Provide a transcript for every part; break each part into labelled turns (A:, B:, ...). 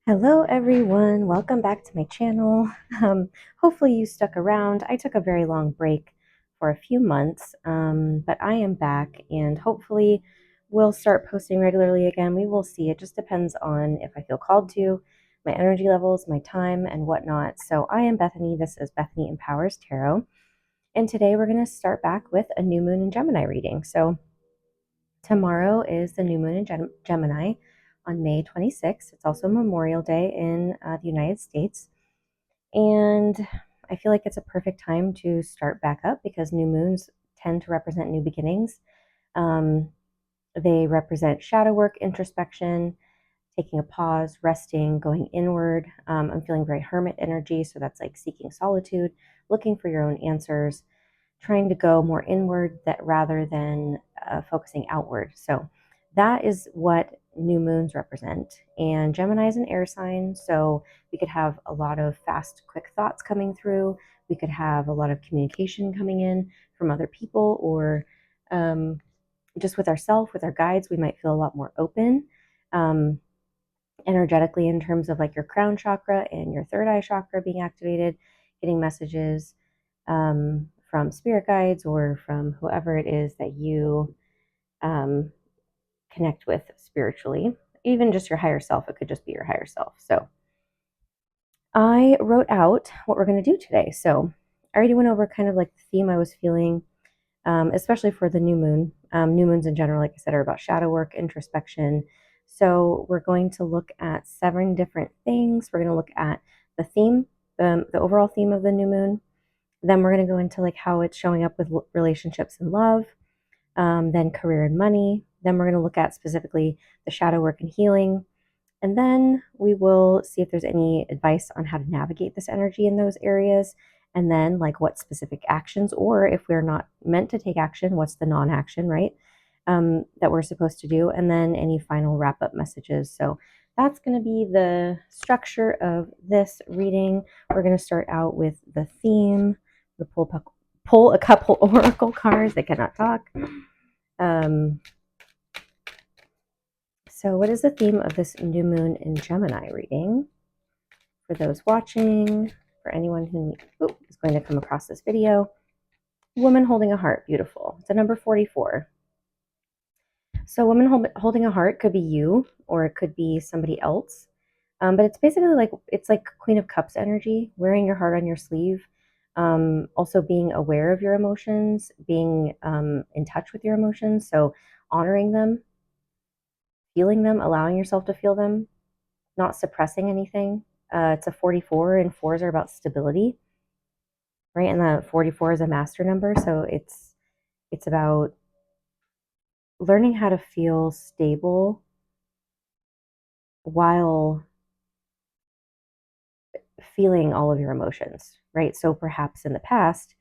A: Hello everyone, welcome back to my channel. Hopefully you stuck around. I took a very long break for a few months, but I am back and hopefully we'll start posting regularly again. We will see. It just depends on if I feel called to, my energy levels, my time, and whatnot. So I am Bethany. This is Bethany Empowers Tarot. And today we're going to start back with a new moon in Gemini reading. So tomorrow is the new moon in Gemini on May 26th. It's also Memorial Day in the United States. And I feel like it's a perfect time to start back up because new moons tend to represent new beginnings. They represent shadow work, introspection, taking a pause, resting, going inward. I'm feeling very hermit energy. So that's like seeking solitude, looking for your own answers, trying to go more inward that rather than focusing outward. So that is what new moons represent. And Gemini is an air sign, so we could have a lot of fast, quick thoughts coming through. We could have a lot of communication coming in from other people, or just with ourselves, with our guides. We might feel a lot more open energetically in terms of like your crown chakra and your third eye chakra being activated, getting messages from spirit guides or from whoever it is that you connect with spiritually, even just your higher self. It could just be your higher self. So I wrote out what we're going to do today. So I already went over kind of like the theme I was feeling, especially for the new moon. New moons in general, like I said, are about shadow work, introspection. So we're going to look at 7 different things. We're going to look at the theme, the overall theme of the new moon. Then we're going to go into like how it's showing up with relationships and love, then career and money. Then we're going to look at specifically the shadow work and healing. And then we will see if there's any advice on how to navigate this energy in those areas. And then like what specific actions, or if we're not meant to take action, what's the non-action, right? That we're supposed to do. And then any final wrap-up messages. So that's going to be the structure of this reading. We're going to start out with the theme. We'll pull a couple oracle cards. They cannot talk. So what is the theme of this new moon in Gemini reading? For those watching, for anyone who is going to come across this video, woman holding a heart, beautiful. It's a number 44. So woman holding a heart could be you, or it could be somebody else. But it's basically like, it's like Queen of Cups energy, wearing your heart on your sleeve. Also being aware of your emotions, being in touch with your emotions. So honoring them, feeling them, allowing yourself to feel them, not suppressing anything. It's a 44, and 4s are about stability, right? And the 44 is a master number, so it's about learning how to feel stable while feeling all of your emotions, right? So perhaps in the past,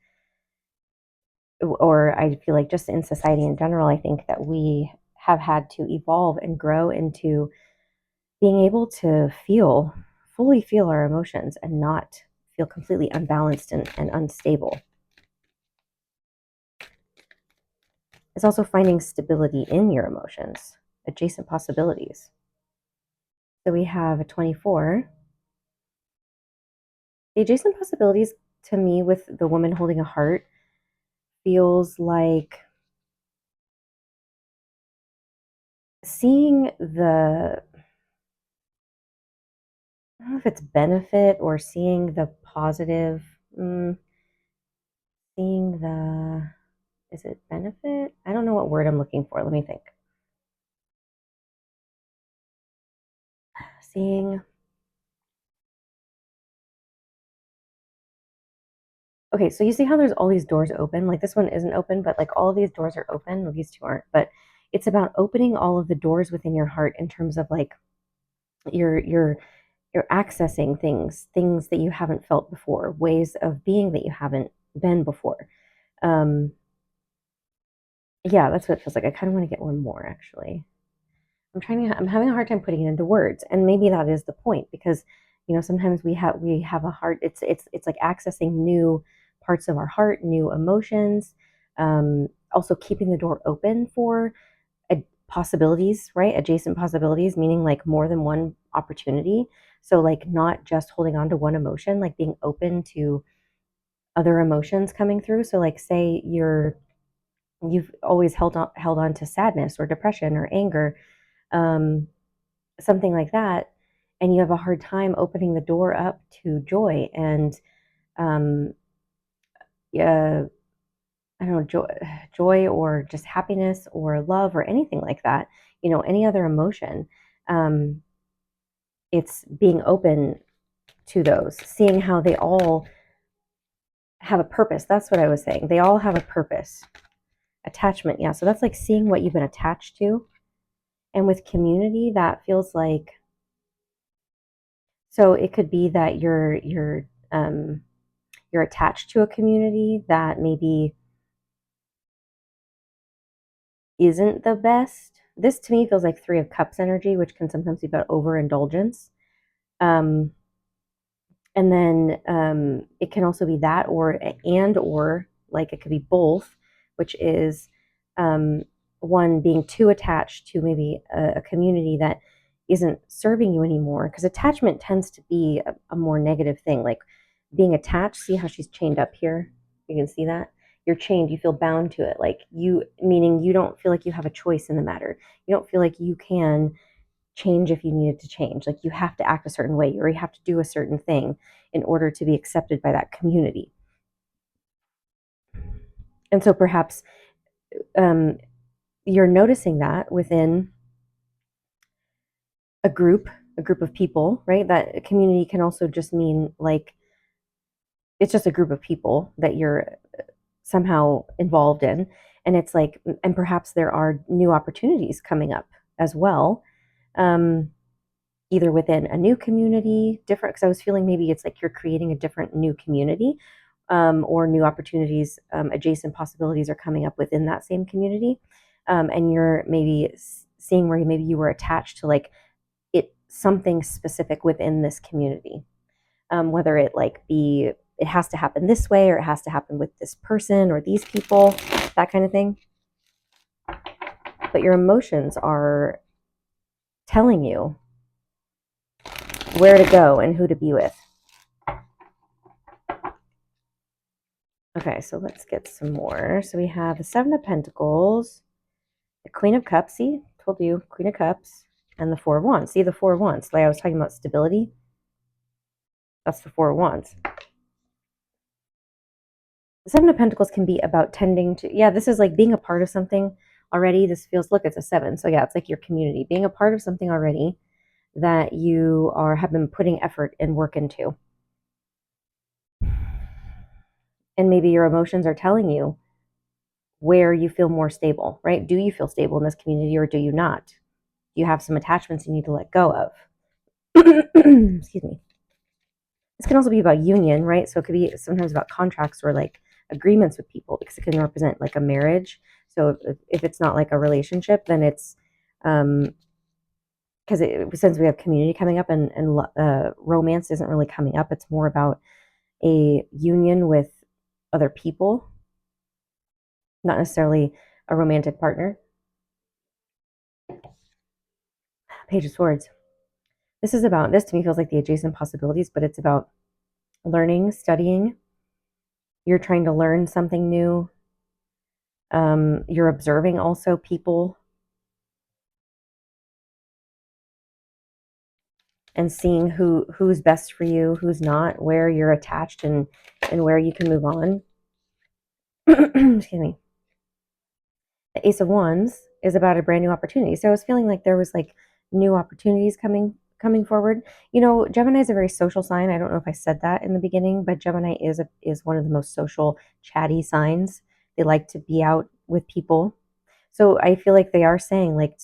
A: or I feel like just in society in general, I think that we have had to evolve and grow into being able to fully feel our emotions and not feel completely unbalanced and unstable. It's also finding stability in your emotions, adjacent possibilities. So we have a 24. The adjacent possibilities to me with the woman holding a heart feels like seeing the, I don't know if it's benefit or seeing the positive, seeing the, is it benefit? I don't know what word I'm looking for. Let me think. Seeing, okay, so you see how there's all these doors open? Like this one isn't open, but like all of these doors are open. Well, these 2 aren't, but it's about opening all of the doors within your heart in terms of like you're accessing things that you haven't felt before, ways of being that you haven't been before. Yeah, that's what it feels like. I kind of want to get one more actually. I'm having a hard time putting it into words, and maybe that is the point, because sometimes we have a heart. It's like accessing new parts of our heart, new emotions. Also keeping the door open for possibilities, right? Adjacent possibilities, meaning like more than one opportunity. So like not just holding on to one emotion, like being open to other emotions coming through. So like say you've always held on to sadness or depression or anger, um, something like that, and you have a hard time opening the door up to joy and um, uh, I don't know, joy or just happiness or love or anything like that, any other emotion. Um, it's being open to those, seeing how they all have a purpose. That's what I was saying. They all have a purpose. Attachment, yeah. So that's like seeing what you've been attached to. And with community, that feels like, so it could be that you're attached to a community that maybe isn't the best. This to me feels like Three of Cups energy, which can sometimes be about overindulgence. Um, and then it can also be that, or like it could be both, which is um, one being too attached to maybe a community that isn't serving you anymore. Because attachment tends to be a more negative thing, like being attached. See how she's chained up here? You can see that you're chained. You feel bound to it, like meaning you don't feel like you have a choice in the matter. You don't feel like you can change if you needed to change. Like you have to act a certain way or you have to do a certain thing in order to be accepted by that community. And so perhaps um, you're noticing that within a group of people, right? That community can also just mean like it's just a group of people that you're somehow involved in. And it's like, and perhaps there are new opportunities coming up as well. Um, Either within a new community, different, because I was feeling maybe it's like you're creating a different new community, or new opportunities, adjacent possibilities are coming up within that same community. And you're maybe seeing where maybe you were attached to like something specific within this community, whether it like be, it has to happen this way or it has to happen with this person or these people, that kind of thing. But your emotions are telling you where to go and who to be with. Okay, so let's get some more. So we have the Seven of Pentacles, the Queen of Cups. See, told you, Queen of Cups, and the Four of Wands. See, the Four of Wands. Like I was talking about stability. That's the Four of Wands. The Seven of Pentacles can be about tending to, yeah, this is like being a part of something already. This feels, look, it's a seven. So yeah, it's like your community, being a part of something already that you have been putting effort and work into. And maybe your emotions are telling you where you feel more stable, right? Do you feel stable in this community or do you not? You have some attachments you need to let go of. Excuse me. This can also be about union, right? So it could be sometimes about contracts or like agreements with people, because it can represent like a marriage. So if it's not like a relationship, then it's because since we have community coming up and romance isn't really coming up, it's more about a union with other people, not necessarily a romantic partner. Page of Swords. This to me feels like the adjacent possibilities, but it's about learning, studying. You're trying to learn something new. You're observing also people and seeing who's best for you, who's not, where you're attached, and where you can move on. Excuse me. The Ace of Wands is about a brand new opportunity. So I was feeling like there was like new opportunities coming forward. Gemini is a very social sign. I don't know if I said that in the beginning, but Gemini is one of the most social, chatty signs. They like to be out with people. So I feel like they are saying like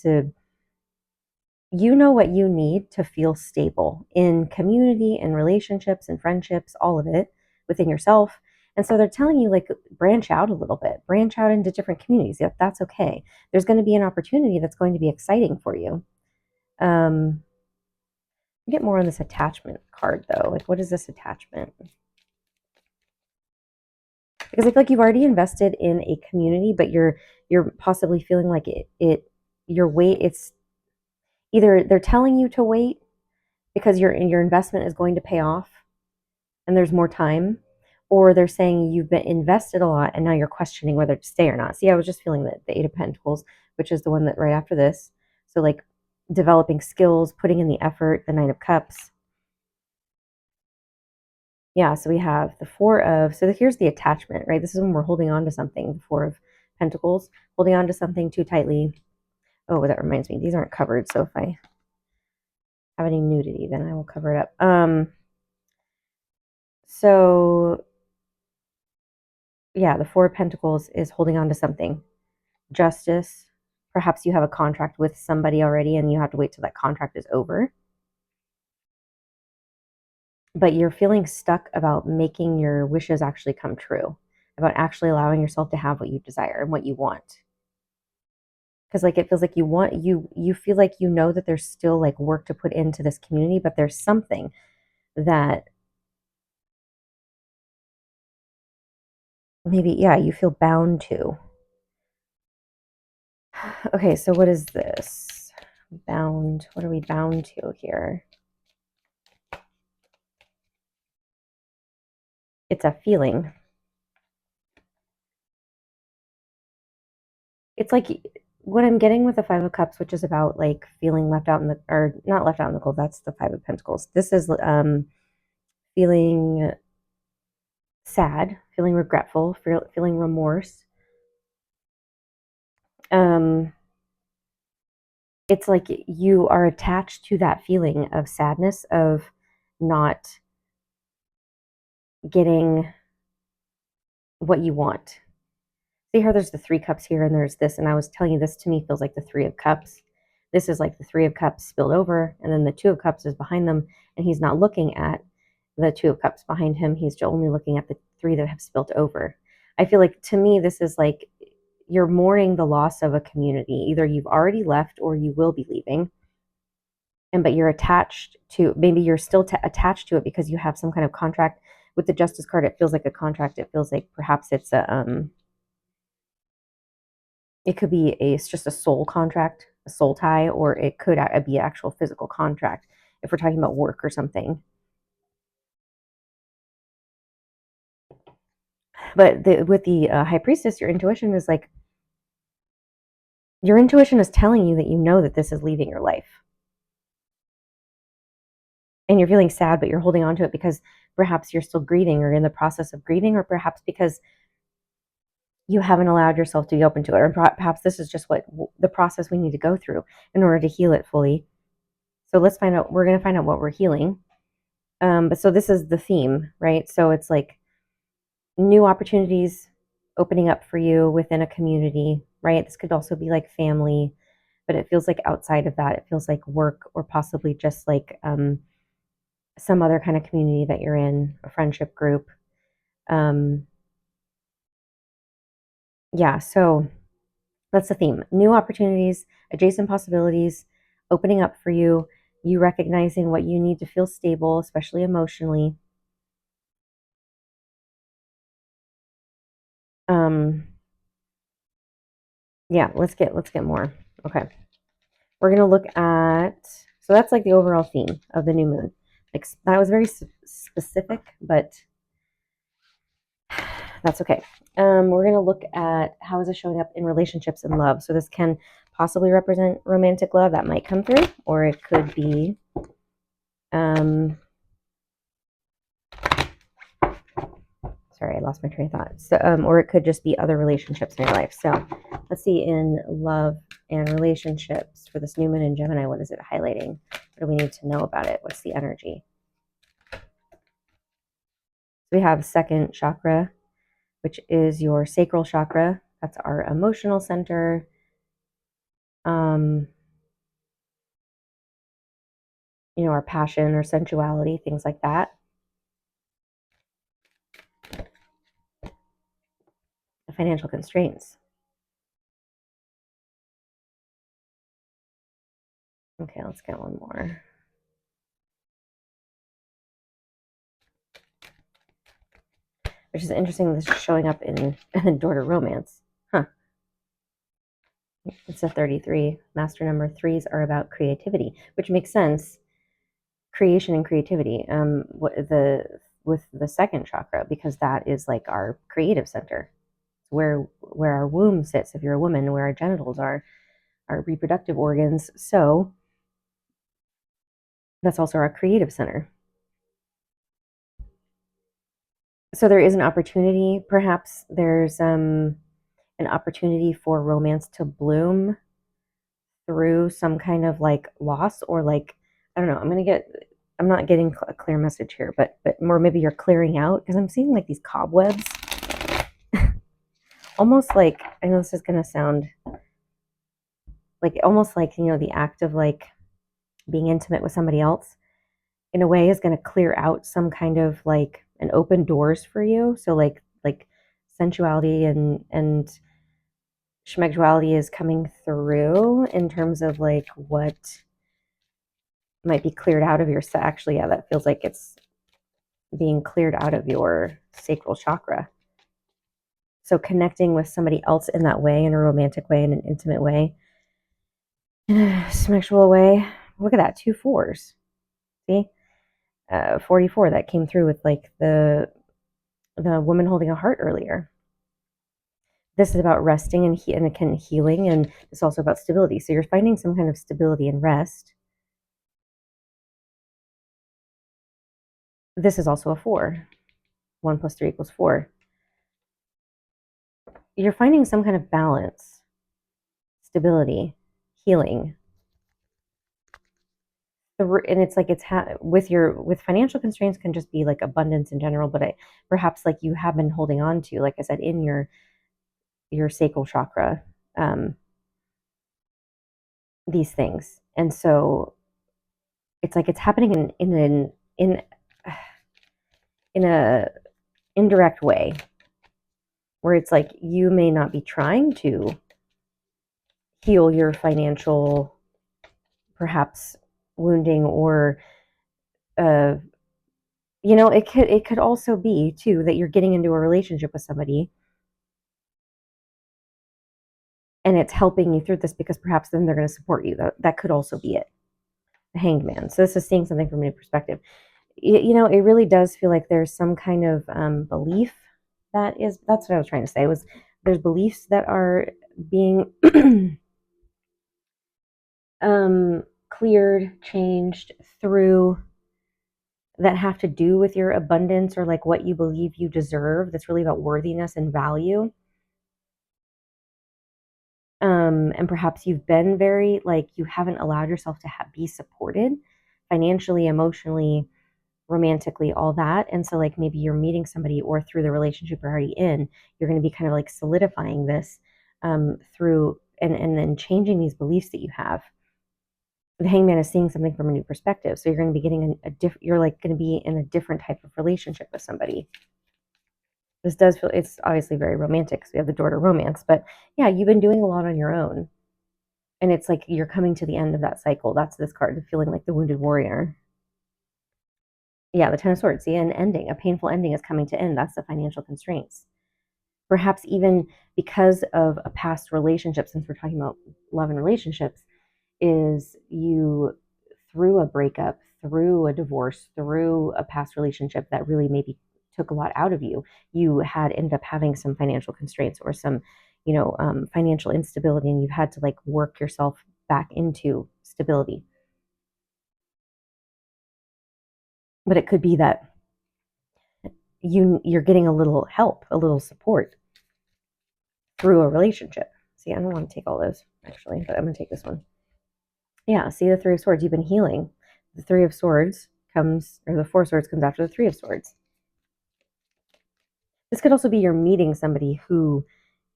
A: you know what you need to feel stable in community and relationships and friendships, all of it within yourself. And so they're telling you like branch out a little bit, branch out into different communities. If that's okay. There's going to be an opportunity that's going to be exciting for you. Get more on this attachment card though. Like what is this attachment? Because I feel like you've already invested in a community, but you're possibly feeling like it it's either they're telling you to wait because your investment is going to pay off and there's more time, or they're saying you've been invested a lot and now you're questioning whether to stay or not. See, I was just feeling that the Eight of Pentacles, which is the one that right after this. So like developing skills, putting in the effort, the Nine of Cups. Yeah, so we have the Four of, so here's the attachment, right? This is when we're holding on to something, the Four of Pentacles, holding on to something too tightly. Oh, that reminds me, these aren't covered, so if I have any nudity, then I will cover it up. So yeah, the Four of Pentacles is holding on to something. Justice. Perhaps you have a contract with somebody already and you have to wait till that contract is over. But you're feeling stuck about making your wishes actually come true, about actually allowing yourself to have what you desire and what you want. Because like it feels like you feel like you know that there's still like work to put into this community, but there's something that maybe, yeah, you feel bound to. Okay, so what is this? Bound. What are we bound to here? It's a feeling. It's like what I'm getting with the Five of Cups, which is about like feeling left out in the, or not left out in the cold. That's the Five of Pentacles. This is feeling sad, feeling regretful, feeling remorse. It's like you are attached to that feeling of sadness, of not getting what you want. See how there's the Three Cups here and there's this, and I was telling you this to me feels like the Three of Cups. This is like the Three of Cups spilled over, and then the Two of Cups is behind them, and he's not looking at the Two of Cups behind him. He's only looking at the three that have spilled over. I feel like to me, this is like you're mourning the loss of a community. Either you've already left or you will be leaving. But you're attached to, maybe you're still attached to it because you have some kind of contract. With the Justice card, it feels like a contract. It feels like perhaps it's a it could be it's just a soul contract, a soul tie, or it could be an actual physical contract if we're talking about work or something. But with the High Priestess, your intuition is like, your intuition is telling you that you know that this is leaving your life. And you're feeling sad, but you're holding on to it because perhaps you're still grieving or in the process of grieving, or perhaps because you haven't allowed yourself to be open to it, or perhaps this is just what the process we need to go through in order to heal it fully. So let's find out, we're going to find out what we're healing. But so this is the theme, right? So it's like new opportunities opening up for you within a community, right? This could also be like family, but it feels like outside of that, it feels like work, or possibly just like some other kind of community that you're in, a friendship group. Yeah, so that's the theme. New opportunities, adjacent possibilities, opening up for you, you recognizing what you need to feel stable, especially emotionally. Yeah, let's get more. Okay. We're going to look at, so that's like the overall theme of the new moon. Like that was very specific, but that's okay. We're going to look at how is it showing up in relationships and love. So this can possibly represent romantic love that might come through, or it could be sorry, I lost my train of thought. So, or it could just be other relationships in your life. So let's see, in love and relationships for this new moon in Gemini, what is it highlighting? What do we need to know about it? What's the energy? We have second chakra, which is your sacral chakra. That's our emotional center. You know, our passion or sensuality, things like that. The financial constraints. Okay, let's get one more. Which is interesting, this is showing up in door to romance. Huh. It's a 33. Master number threes are about creativity, which makes sense. Creation and creativity. With the second chakra, because that is like our creative center, where our womb sits. If you're a woman, where our genitals are, our reproductive organs. So that's also our creative center. So there is an opportunity. Perhaps there's an opportunity for romance to bloom through some kind of like loss, or like, I don't know, I'm not getting a clear message here, but more maybe you're clearing out, because I'm seeing like these cobwebs, almost like, I know this is going to sound like almost like, the act of like being intimate with somebody else in a way is going to clear out some kind of like and open doors for you. So like sensuality and schmexuality is coming through in terms of like what might be cleared out of your, actually, yeah, that feels like it's being cleared out of your sacral chakra. So connecting with somebody else in that way, in a romantic way, in an intimate way, in a sexual way. Look at that, 2 4s. See, 44, that came through with like the woman holding a heart earlier. This is about resting and again, healing, and it's also about stability. So you're finding some kind of stability and rest. This is also a 4. 1 + 3 = 4. You're finding some kind of balance, stability, healing. And it's like with financial constraints can just be like abundance in general, but perhaps like you have been holding on to, like I said, in your sacral chakra, these things, and so it's like it's happening in a indirect way, where it's like you may not be trying to heal your financial, perhaps, wounding, or it could also be too that you're getting into a relationship with somebody and it's helping you through this, because perhaps then they're going to support you. That could also be it. The Hanged Man. So this is seeing something from a new perspective. It really does feel like there's some kind of belief that's what I was trying to say, was there's beliefs that are being cleared, changed through, that have to do with your abundance, or like what you believe you deserve. That's really about worthiness and value. And perhaps you've been very, like, you haven't allowed yourself to be supported financially, emotionally, romantically, all that. And so like maybe you're meeting somebody, or through the relationship you're already in, you're going to be kind of like solidifying this through and then changing these beliefs that you have. The Hangman is seeing something from a new perspective. So you're going to be getting you're like going to be in a different type of relationship with somebody. This does feel, it's obviously very romantic because we have the door to romance, but yeah, you've been doing a lot on your own. And it's like you're coming to the end of that cycle. That's this card, feeling like the wounded warrior. Yeah, the Ten of Swords. See, an ending, a painful ending is coming to end. That's the financial constraints. Perhaps even because of a past relationship, since we're talking about love and relationships, is you, through a breakup, through a divorce, through a past relationship that really maybe took a lot out of you, you had ended up having some financial constraints, or some, financial instability, and you've had to like work yourself back into stability. But it could be that you're getting a little help, a little support through a relationship. See, I don't want to take all those actually, but I'm going to take this one. Yeah, see, the Three of Swords, you've been healing. The Three of Swords comes, or the Four of Swords comes after the Three of Swords. This could also be you're meeting somebody who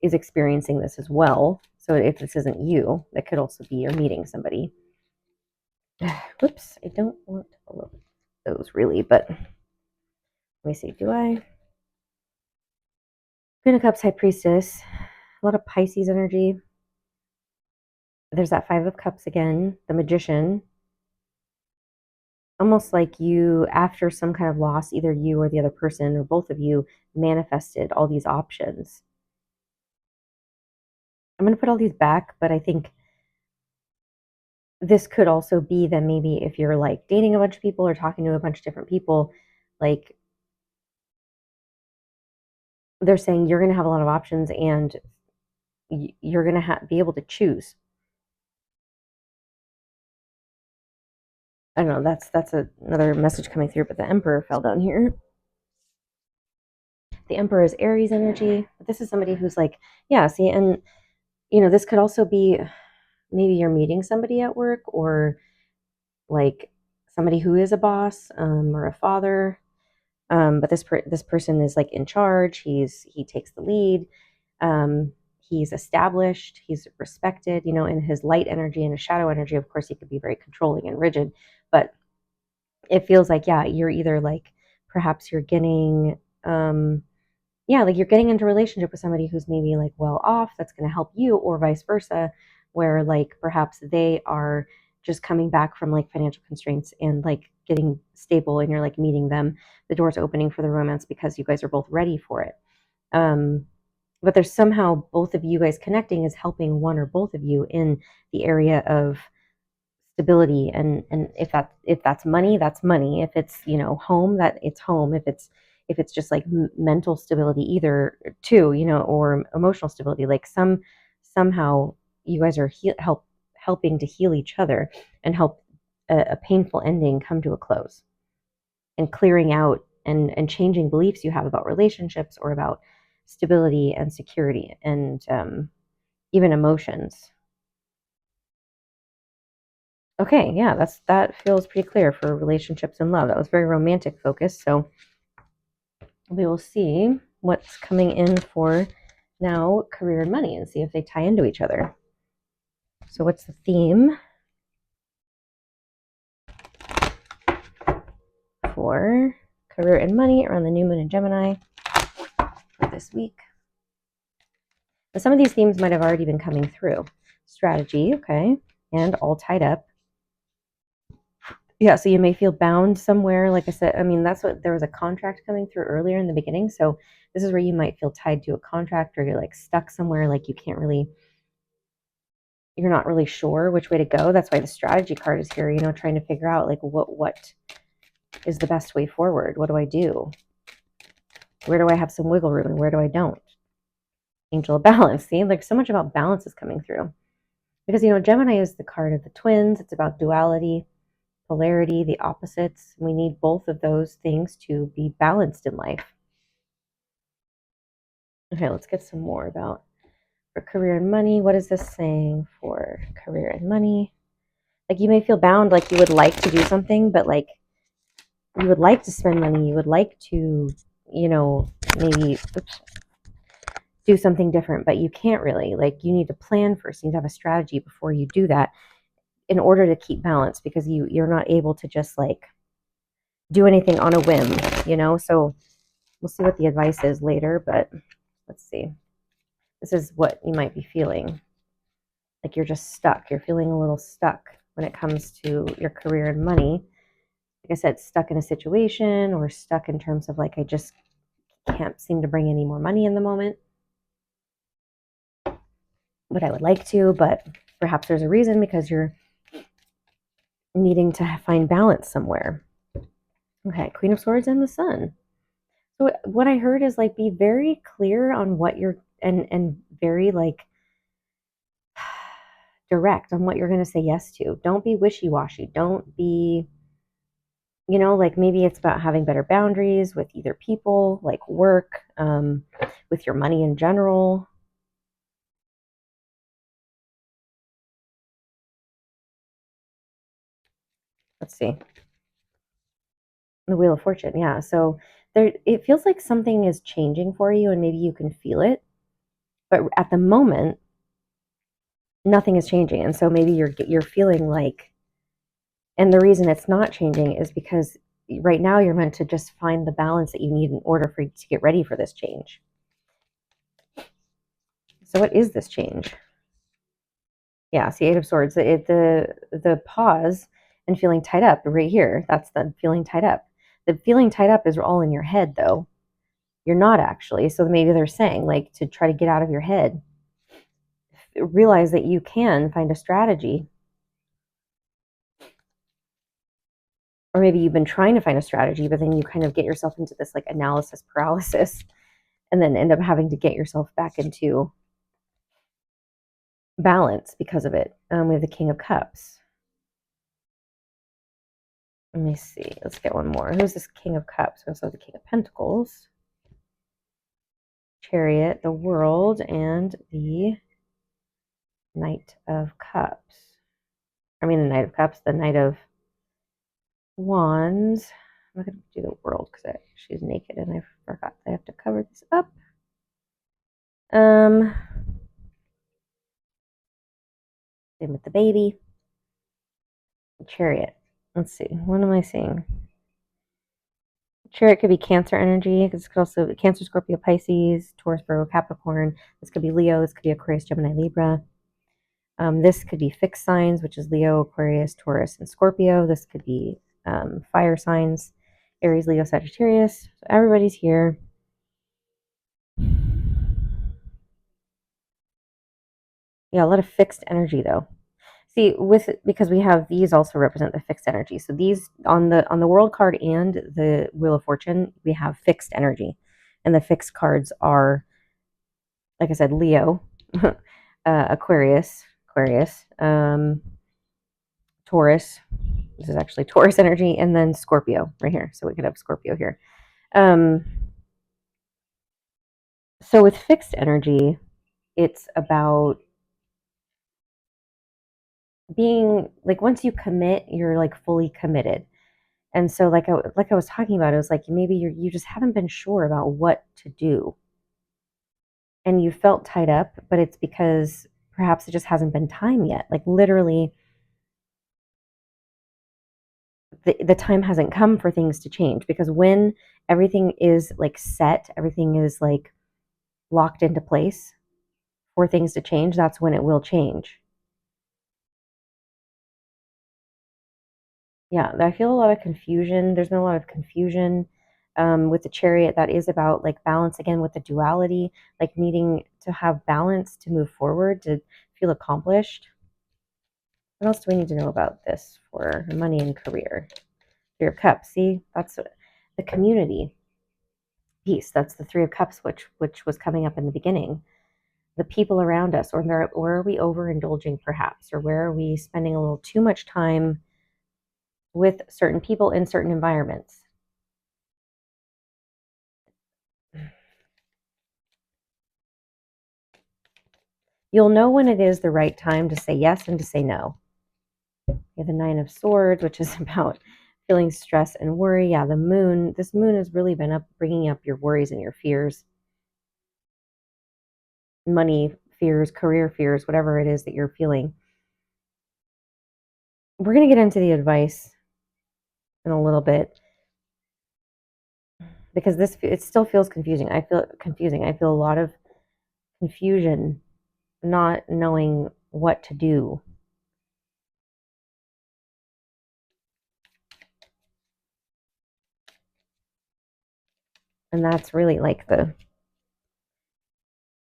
A: is experiencing this as well. So if this isn't you, that could also be you're meeting somebody. Whoops, I don't want all of those really, but let me see. Do I? Queen of Cups, High Priestess, a lot of Pisces energy. There's that Five of Cups again, the Magician. Almost like you, after some kind of loss, either you or the other person, or both of you, manifested all these options. I'm going to put all these back, but I think this could also be that maybe if you're like dating a bunch of people or talking to a bunch of different people, like they're saying you're going to have a lot of options and you're going to be able to choose. I don't know, that's another message coming through, but the Emperor fell down here. The Emperor is Aries energy, but this is somebody who's like, yeah, see, and this could also be maybe you're meeting somebody at work or like somebody who is a boss or a father. But this person is like in charge. He takes the lead. He's established. He's respected. In his light energy and his shadow energy, of course, he could be very controlling and rigid. But it feels like, yeah, you're either like perhaps you're getting like you're getting into a relationship with somebody who's maybe like well off, that's going to help you, or vice versa, where like perhaps they are just coming back from like financial constraints and like getting stable, and you're like meeting them, the door's opening for the romance because you guys are both ready for it. But there's somehow both of you guys connecting is helping one or both of you in the area of stability, and if that's money, that's money. If it's home, that it's home. If it's just like mental stability, either too, or emotional stability, like somehow you guys are helping to heal each other and help a painful ending come to a close, and clearing out and changing beliefs you have about relationships or about stability and security and even emotions. Okay, yeah, that feels pretty clear for relationships and love. That was very romantic focused. So we will see what's coming in for now career and money and see if they tie into each other. So what's the theme for career and money around the new moon in Gemini for this week? Now, some of these themes might have already been coming through. Strategy, okay, and all tied up. Yeah, so you may feel bound somewhere. Like I said, I mean, there was a contract coming through earlier in the beginning. So this is where you might feel tied to a contract, or you're like stuck somewhere, like you're not really sure which way to go. That's why the strategy card is here, trying to figure out like what is the best way forward. What do I do? Where do I have some wiggle room and where do I don't? Angel of balance. See, like so much about balance is coming through. Because Gemini is the card of the twins. It's about duality, polarity, the opposites. We need both of those things to be balanced in life. Okay, let's get some more about for career and money. What is this saying for career and money? Like you may feel bound, like you would like to do something, but like you would like to spend money. You would like to, maybe do something different, but you can't really. Like you need to plan first. You need to have a strategy before you do that in order to keep balance, because you're not able to just like do anything on a whim, So we'll see what the advice is later, but let's see. This is what you might be feeling. Like you're just stuck. You're feeling a little stuck when it comes to your career and money. Like I said, stuck in a situation, or stuck in terms of like, I just can't seem to bring any more money in the moment. But I would like to, but perhaps there's a reason, because you're needing to find balance somewhere. Okay, Queen of Swords and the Sun. So what I heard is like be very clear on what you're and very like direct on what you're going to say yes to. Don't be wishy-washy. Don't be like maybe it's about having better boundaries with either people, like work, with your money in general. Let's see. The Wheel of Fortune, yeah. So it feels like something is changing for you, and maybe you can feel it. But at the moment, nothing is changing, and so maybe you're feeling like, and the reason it's not changing is because right now you're meant to just find the balance that you need in order for you to get ready for this change. So what is this change? Yeah, see, Eight of Swords. The pause and feeling tied up right here. That's the feeling tied up. The feeling tied up is all in your head, though. You're not actually. So maybe they're saying like to try to get out of your head. realize that you can find a strategy, or maybe you've been trying to find a strategy, but then you kind of get yourself into this like analysis paralysis and then end up having to get yourself back into balance because of it. We have the King of Cups. Let me see. Let's get one more. Who's this King of Cups? We also have the King of Pentacles, Chariot, the World, and the Knight of Cups. I mean, the Knight of Cups, the Knight of Wands. I'm not going to do the World because she's naked and I forgot I have to cover this up. Same with the Baby. Chariot. Let's see. What am I seeing? Chariot could be Cancer energy. This could also be Cancer, Scorpio, Pisces, Taurus, Virgo, Capricorn. This could be Leo. This could be Aquarius, Gemini, Libra. This could be fixed signs, which is Leo, Aquarius, Taurus, and Scorpio. This could be fire signs, Aries, Leo, Sagittarius. So everybody's here. Yeah, a lot of fixed energy though. See, because we have these also represent the fixed energy. So these on the world card and the Wheel of Fortune, we have fixed energy. And the fixed cards are, like I said, Leo, Aquarius, Taurus. This is actually Taurus energy, and then Scorpio right here. So we could have Scorpio here. So with fixed energy, it's about being like, once you commit, you're like fully committed. And so like I was talking about, it was like maybe you just haven't been sure about what to do. And you felt tied up, but it's because perhaps it just hasn't been time yet. Like literally the time hasn't come for things to change, because when everything is like set, everything is like locked into place for things to change, that's when it will change. Yeah, I feel a lot of confusion. There's been a lot of confusion with the Chariot. That is about like balance again with the duality, like needing to have balance to move forward, to feel accomplished. What else do we need to know about this for money and career? Three of Cups. See, that's the community piece. That's the Three of Cups, which was coming up in the beginning. The people around us, or where are we overindulging perhaps, or where are we spending a little too much time with certain people in certain environments? You'll know when it is the right time to say yes and to say no. You have the Nine of Swords, which is about feeling stress and worry. Yeah, the moon. This moon has really been bringing up your worries and your fears, money fears, career fears, whatever it is that you're feeling. We're going to get into the advice in a little bit, because it still feels confusing. I feel confusing. I feel a lot of confusion, not knowing what to do. And that's really like the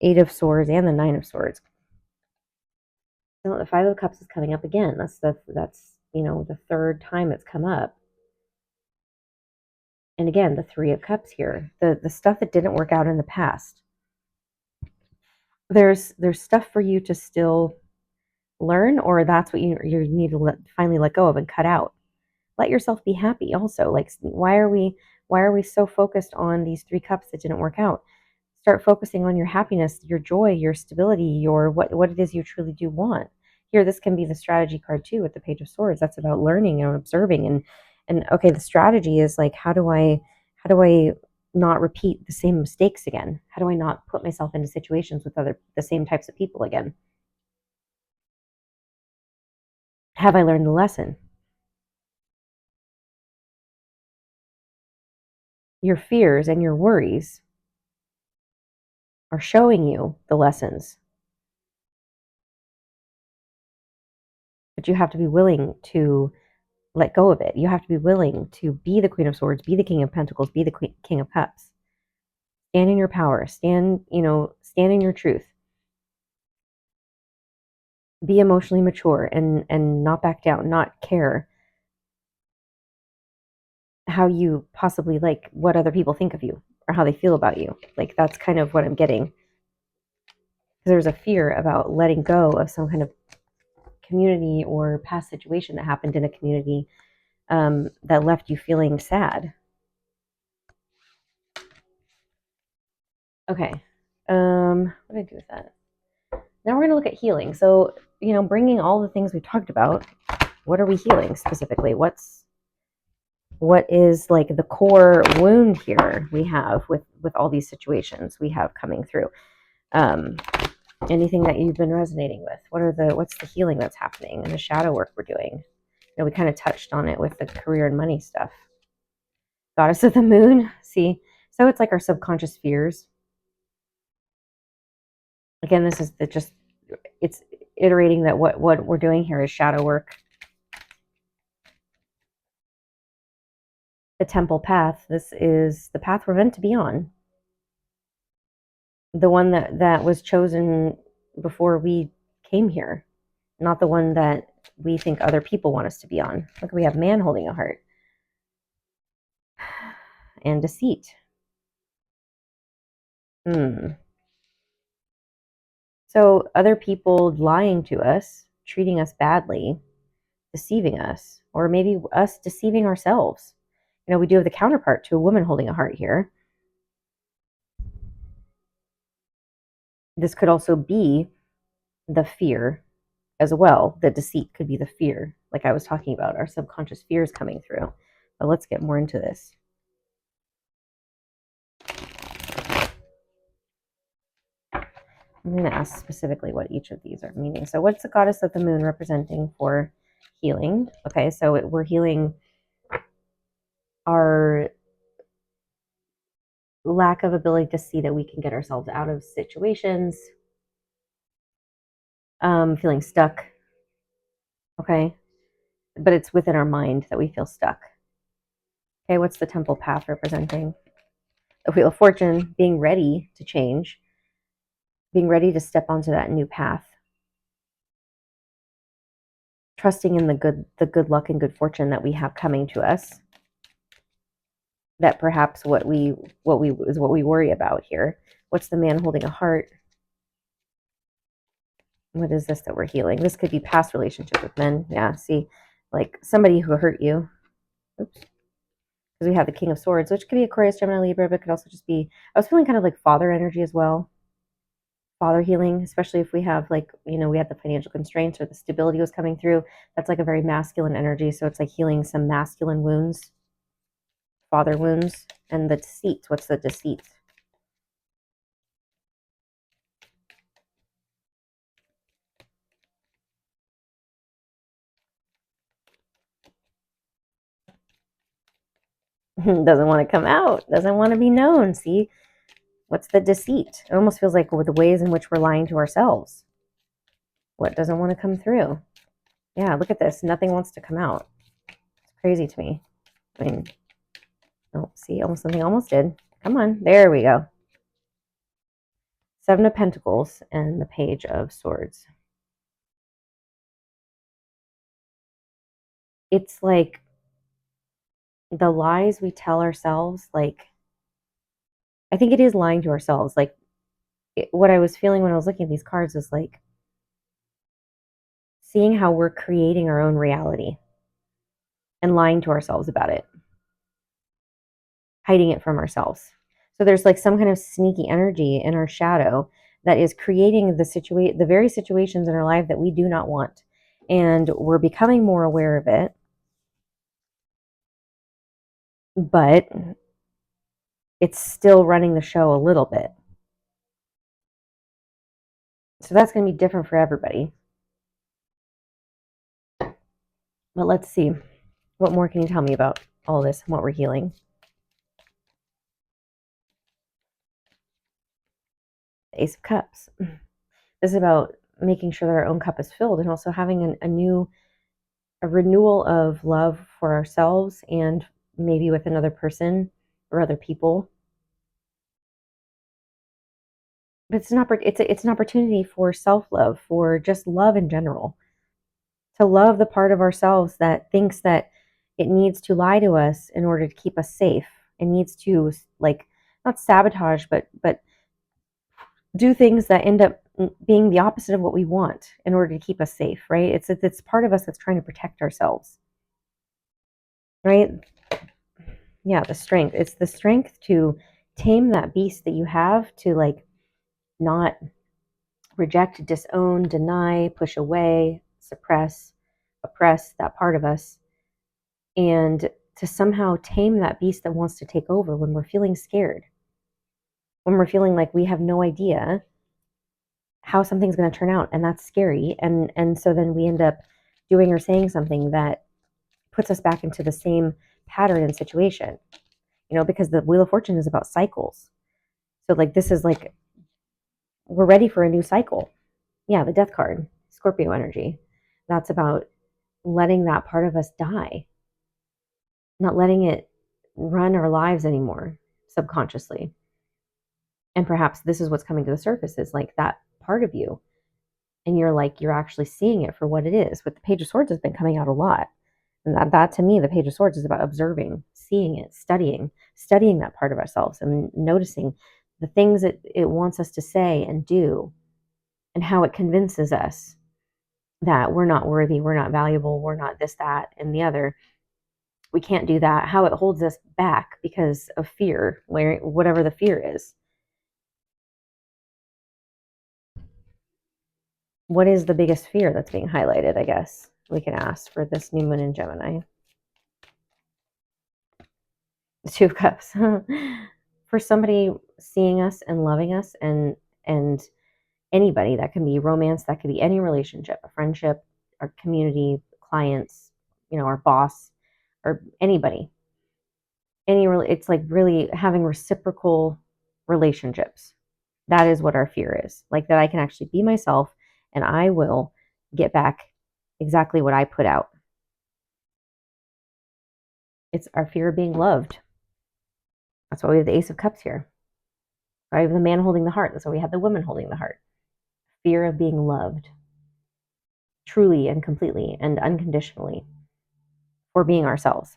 A: Eight of Swords and the Nine of Swords. So the Five of Cups is coming up again. That's the third time it's come up. And again, the Three of Cups here. The stuff that didn't work out in the past. There's stuff for you to still learn, or that's what you need to finally let go of and cut out. Let yourself be happy also. Like, why are we so focused on these Three Cups that didn't work out? Start focusing on your happiness, your joy, your stability, your what it is you truly do want. Here, this can be the strategy card too with the Page of Swords. That's about learning and observing, and okay, the strategy is like, how do I not repeat the same mistakes again? How do I not put myself into situations with the same types of people again? Have I learned the lesson? Your fears and your worries are showing you the lessons. But you have to be willing to let go of it. You have to be willing to be the Queen of Swords, be the King of Pentacles, be the King of Cups. Stand in your power. Stand in your truth. Be emotionally mature and not back down, not care how you possibly like what other people think of you or how they feel about you. Like that's kind of what I'm getting. There's a fear about letting go of some kind of community or past situation that happened in a community that left you feeling sad. Okay. What did I do with that? Now we're going to look at healing. So, bringing all the things we talked about, what are we healing specifically? What is like the core wound here we have with all these situations we have coming through? Anything that you've been resonating with? What's the healing that's happening and the shadow work we're doing? We kind of touched on it with the career and money stuff. Goddess of the moon. See, so it's like our subconscious fears. Again, this is it's iterating that what we're doing here is shadow work. The temple path. This is the path we're meant to be on. The one that was chosen before we came here, not the one that we think other people want us to be on. Look, we have man holding a heart and deceit. So other people lying to us, treating us badly, deceiving us, or maybe us deceiving ourselves. We do have the counterpart to a woman holding a heart here. This could also be the fear as well. The deceit could be the fear, like I was talking about, our subconscious fears coming through. But let's get more into this. I'm going to ask specifically what each of these are meaning. So what's the goddess of the moon representing for healing? Okay, so we're healing our lack of ability to see that we can get ourselves out of situations, feeling stuck. Okay, but it's within our mind that we feel stuck. Okay, what's the temple path representing? The wheel of fortune, being ready to change, being ready to step onto that new path, trusting in the good luck and good fortune that we have coming to us. That perhaps what we worry about here. What's the man holding a heart? What is this that we're healing? This could be past relationship with men. Yeah, see, like somebody who hurt you. Oops. Because we have the King of Swords, which could be Aquarius, Gemini, Libra, but could also just be, I was feeling kind of like father energy as well. Father healing, especially if we have like, we had the financial constraints or the stability was coming through. That's like a very masculine energy. So it's like healing some masculine wounds, father wounds, and the deceit. What's the deceit? Doesn't want to come out, doesn't want to be known. See, what's the deceit? It almost feels like with the ways in which we're lying to ourselves. What doesn't want to come through? Yeah, look at this. Nothing wants to come out. It's crazy to me. I mean, oh, see, almost something almost did. Come on, there we go. Seven of Pentacles and the Page of Swords. It's like the lies we tell ourselves, like, I think it is lying to ourselves. Like, what I was feeling when I was looking at these cards is like seeing how we're creating our own reality and lying to ourselves about it, hiding it from ourselves. So there's like some kind of sneaky energy in our shadow that is creating the very situations in our life that we do not want. And we're becoming more aware of it. But it's still running the show a little bit. So that's going to be different for everybody. But let's see. What more can you tell me about all this and what we're healing? The Ace of Cups. This is about making sure that our own cup is filled and also having a renewal of love for ourselves and maybe with another person or other people. But it's an opportunity for self-love, for just love in general, to love the part of ourselves that thinks that it needs to lie to us in order to keep us safe. It needs to, like, not sabotage, but do things that end up being the opposite of what we want in order to keep us safe, right? It's part of us that's trying to protect ourselves, right? Yeah, the strength. It's the strength to tame that beast that you have, to like not reject, disown, deny, push away, suppress, oppress that part of us, and to somehow tame that beast that wants to take over when we're feeling scared, when we're feeling like we have no idea how something's going to turn out, and that's scary. And so then we end up doing or saying something that puts us back into the same pattern and situation, because the Wheel of Fortune is about cycles. So like this is like we're ready for a new cycle. Yeah, the Death card, Scorpio energy. That's about letting that part of us die, not letting it run our lives anymore subconsciously. And perhaps this is what's coming to the surface, is like that part of you. And you're actually seeing it for what it is. But the Page of Swords has been coming out a lot. And that to me, the Page of Swords is about observing, seeing it, studying that part of ourselves and noticing the things that it wants us to say and do, and how it convinces us that we're not worthy, we're not valuable, we're not this, that, and the other. We can't do that. How it holds us back because of fear, whatever the fear is. What is the biggest fear that's being highlighted, I guess we can ask for this new moon in Gemini? The Two of Cups. For somebody seeing us and loving us, and anybody, that can be romance, that could be any relationship, a friendship, our community, clients, our boss, or anybody. It's like really having reciprocal relationships. That is what our fear is. Like that I can actually be myself and I will get back exactly what I put out. It's our fear of being loved. That's why we have the Ace of Cups here. I have the man holding the heart. That's why we have the woman holding the heart. Fear of being loved truly and completely and unconditionally for being ourselves.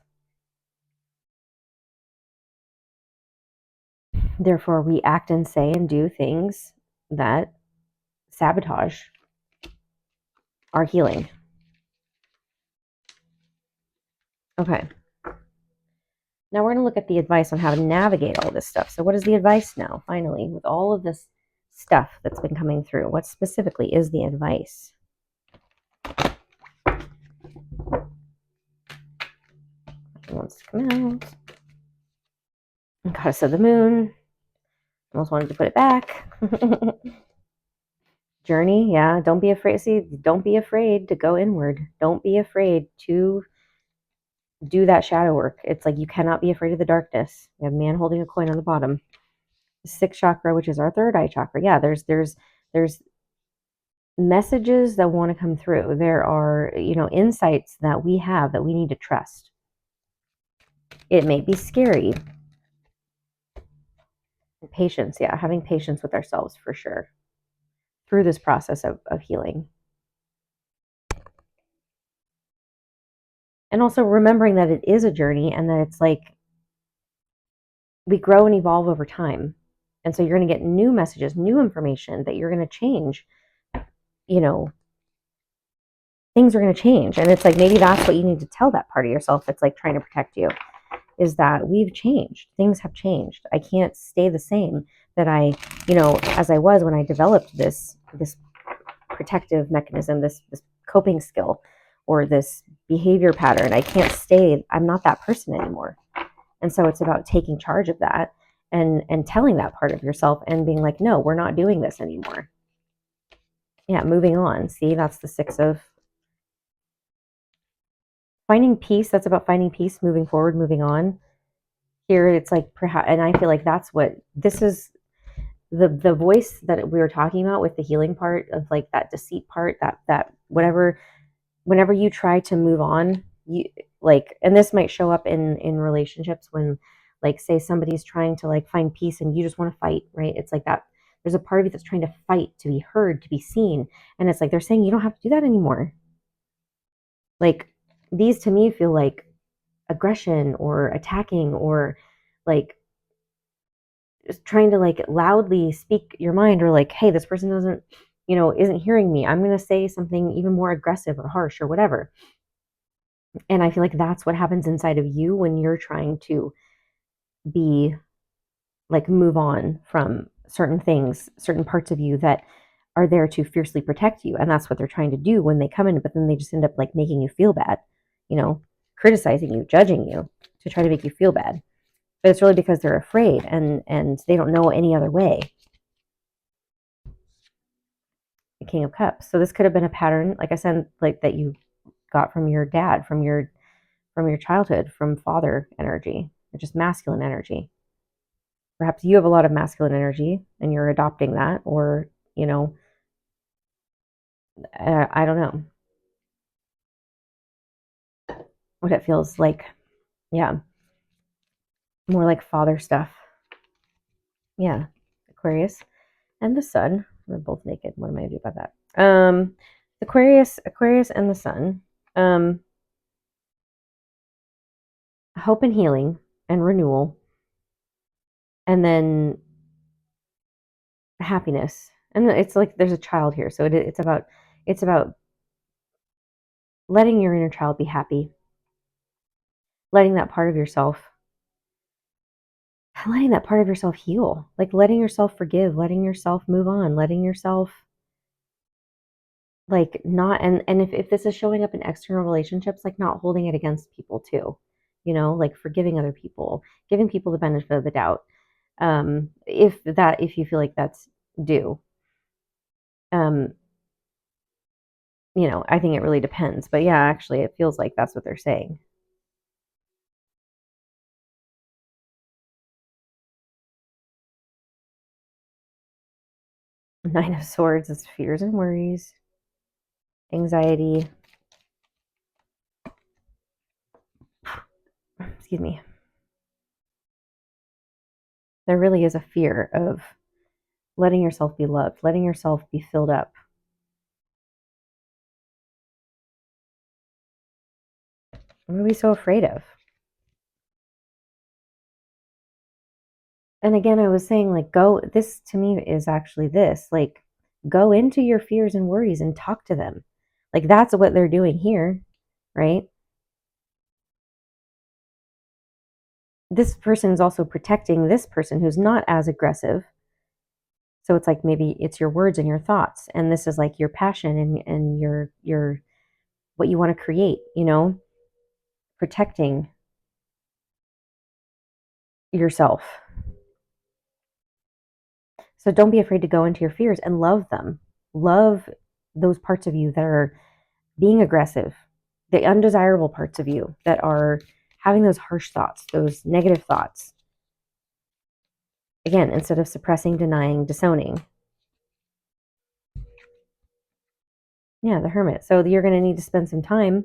A: Therefore, we act and say and do things that sabotage our healing. Okay. Now we're going to look at the advice on how to navigate all this stuff. So what is the advice now, finally, with all of this stuff that's been coming through? What specifically is the advice? It wants to come out. Goddess of the Moon. Almost wanted to put it back. Journey, yeah. Don't be afraid. See, don't be afraid to go inward. Don't be afraid to do that shadow work. It's like you cannot be afraid of the darkness. We have man holding a coin on the bottom. The sixth chakra, which is our third eye chakra. Yeah, there's messages that want to come through. There are, insights that we have that we need to trust. It may be scary. Patience, yeah, having patience with ourselves for sure through this process of healing. And also remembering that it is a journey and that it's like we grow and evolve over time. And so you're going to get new messages, new information that you're going to change. Things are going to change. And it's like maybe that's what you need to tell that part of yourself that's like trying to protect you, is that we've changed. Things have changed. I can't stay the same that as I was when I developed this protective mechanism, this coping skill, or this behavior pattern. I'm not that person anymore. And so it's about taking charge of that and telling that part of yourself and being like, no, we're not doing this anymore. Yeah, moving on. See, that's the six of finding peace. That's about finding peace, moving forward, moving on. Here it's like, perhaps, and I feel like that's what this is, the voice that we were talking about with the healing part of like that deceit part, that whatever, whenever you try to move on, you like, and this might show up in relationships when, like, say somebody's trying to like find peace and you just want to fight, right? It's like There's a part of you that's trying to fight to be heard, to be seen. And it's like they're saying you don't have to do that anymore. Like these to me feel like aggression or attacking or like just trying to like loudly speak your mind, or like, hey, this person doesn't, isn't hearing me. I'm going to say something even more aggressive or harsh or whatever. And I feel like that's what happens inside of you when you're trying to be like move on from certain things, certain parts of you that are there to fiercely protect you. And that's what they're trying to do when they come in, but then they just end up like making you feel bad, criticizing you, judging you to try to make you feel bad. But it's really because they're afraid and they don't know any other way. The King of Cups. So this could have been a pattern, like I said, like that you got from your dad, from your childhood, from father energy, or just masculine energy. Perhaps you have a lot of masculine energy and you're adopting that, or, I don't know what it feels like. Yeah. More like father stuff. Yeah. Aquarius and the sun. We're both naked. What am I going to do about that? Aquarius and the sun. Hope and healing and renewal. And then happiness. And it's like there's a child here. So it's about letting your inner child be happy. Letting that part of yourself heal, like letting yourself forgive, letting yourself move on, letting yourself like not, and if this is showing up in external relationships, like not holding it against people too, like forgiving other people, giving people the benefit of the doubt, if you feel like that's due. I think it really depends, but yeah, actually it feels like that's what they're saying. Nine of Swords is fears and worries, anxiety. Excuse me. There really is a fear of letting yourself be loved, letting yourself be filled up. What are we so afraid of? And again, I was saying, like, this to me is actually this, like, go into your fears and worries and talk to them. Like, that's what they're doing here, right? This person is also protecting this person who's not as aggressive. So it's like maybe it's your words and your thoughts. And this is like your passion and your what you want to create, protecting yourself. So don't be afraid to go into your fears and love them. Love those parts of you that are being aggressive, the undesirable parts of you that are having those harsh thoughts, those negative thoughts. Again, instead of suppressing, denying, disowning. Yeah, the Hermit. So you're going to need to spend some time